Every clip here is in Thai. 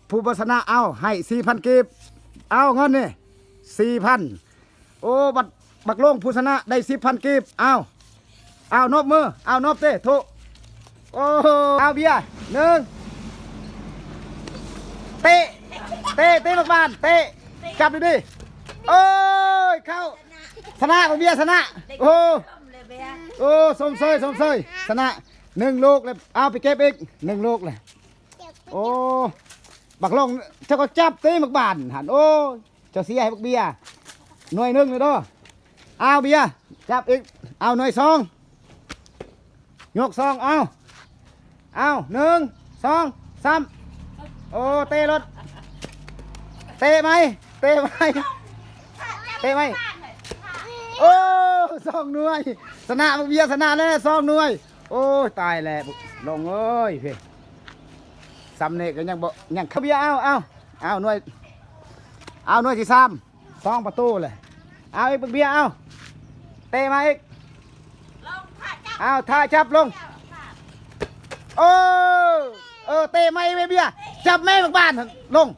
ผู้บชนะเอาให้4,000กีบเอาเงินนี่4,000โอ้บักลงผู้ชนะได้10,000กีบเอานบมือเอานบเต้ทุโอ้เอาเบียร์หนึ่งเตะบักบานเตะจับดิโอ้ยเข้าชนะบักเบียร์ชนะโอ้สมเสยชนะ1 ลูกเลยเอาไปเก็บอีก1 ลูกเลยโอ้บักลงเจ้าก็จับเตะบักบานหันโอ้เจ้าเสียให้บักเบียร์หน่วย1เลยด้วยเอาเบียร์จับอีกเอาหน่วย2ยก2เอา1 2 3โอ้เตะรถเตะไหมโอ้2 หน่วยชนะบักเบียร์ชนะแล้ว2 หน่วยโอ้ตายแล้วลงเอ้ยพี่ซ้ำเนี่ยก็ยังขบียเอาหน่วยที่2ประตูเลยเอาอีกบักเบียร์เอาเตะมาอีกเอาท่าจับลงโอ้เตะไม่เบียร์จับแม่บักบ้านลง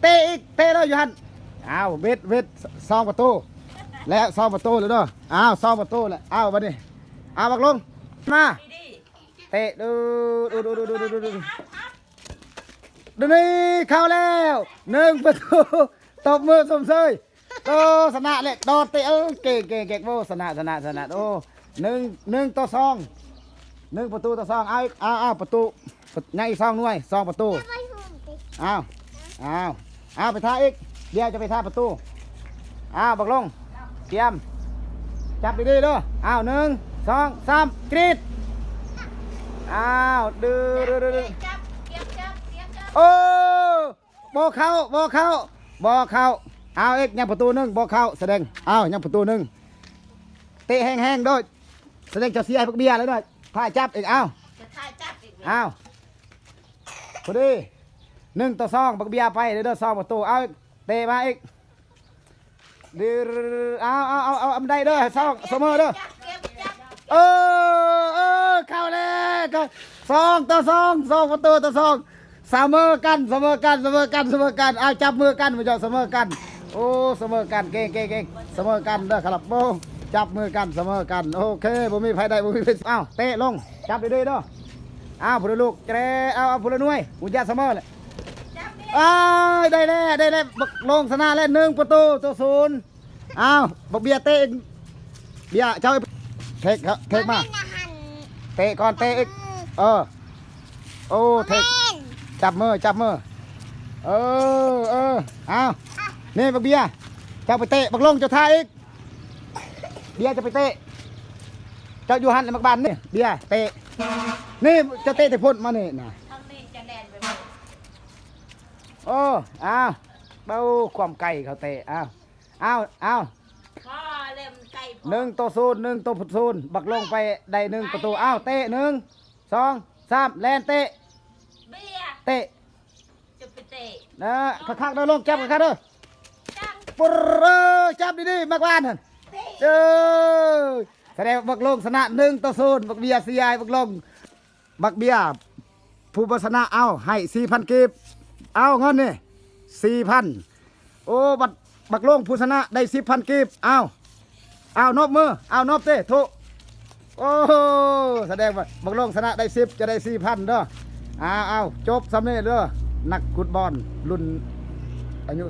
เตะอีกเตะเลยอยู่หันเอาเวท2 ประตูแล้ว2 ประตูเลยเด้อเอา2 ประตูเลยเอาบัดนี้เอาบักลงมาเตะดูนี่เข้าแล้ว1 ประตูตบมือสมเสยโอ้ชนะเลยโดดเตะเก่งโอ้ชนะโอ้1 ต่อ 2 1 ประตูต่อ 2เอาประตูยังอีก2 หน่วย2 ประตูเอาไปท่าอีกเดี๋ยวจะไปท่าประตูบักลงเตรียมจับดีๆเด้อ1 2 3กรีดดื้อโอ้บ่เข้าเอาอีกยังประตู1บ่เข้าแสดงยังประตู1เตะแห้งๆด้วยแสดงจะเสียให้พวกเบียร์แล้วด้วยท่าจับอีกพอดี1 ต่อ 2บักเบียร์ไปเด้อ2 ประตูเอาเตะมาอีกดื้อเอาอันใดเด้อ2เสมอเด้อเข้าแล้ว2 ต่อ 2 ประตูต่อ 2เสมอกันเอาจับมือกันมาเจาะเสมอกันโอ้เสมอกันเก่งเสมอกันเด้อครับโบจับมือกันเสมอกันโอเคบ่มีไผได้บ่มีไผเตะลงจับดีๆเด้อผู้ลูกเอาผู้ละหน่วยอุญาเสมอเลยได้แล้วลงชนะแล้ว1 ประตูต่อ 0บักเบียร์เตะเบียร์เจ้าเทคมาเตะก่อนเตะอีกโอ้เทคจับมือเอานี่บักเบียร์เจ้าไปเตะบักลงเจ้าท่าอีกเบียร์จะไปเตะเจ้าอยู่หันบักบานนี่เบียร์เตะนี่จะเตะแต่พ้นมานี่นะเบาความไก่เขาเตะ1 ต่อ 0 1 ต่อ 0บักลงไปได้1 ประตูเตะ1 2 3แลนเตะจะไปเตะนะข้างๆเดินลงจับข้างๆเด้อปุ๊บจับดีๆมากบ้านแสดงบักลงชนะ1 ต่อ 0บักเบียร์เสียบักลงบักเบียร์ผู้ชนะเอาให้4,000กีบเอาเงินนี่4,000โอ้บักลงผู้ชนะได้10,000กีบเอานบมือเอานบเต้ทุโอ้แสดงว่าบักลงชนะได้10จะได้4,000เด้อเอาจบสำเร็จเด้อนักฟุตบอลรุ่นอายุ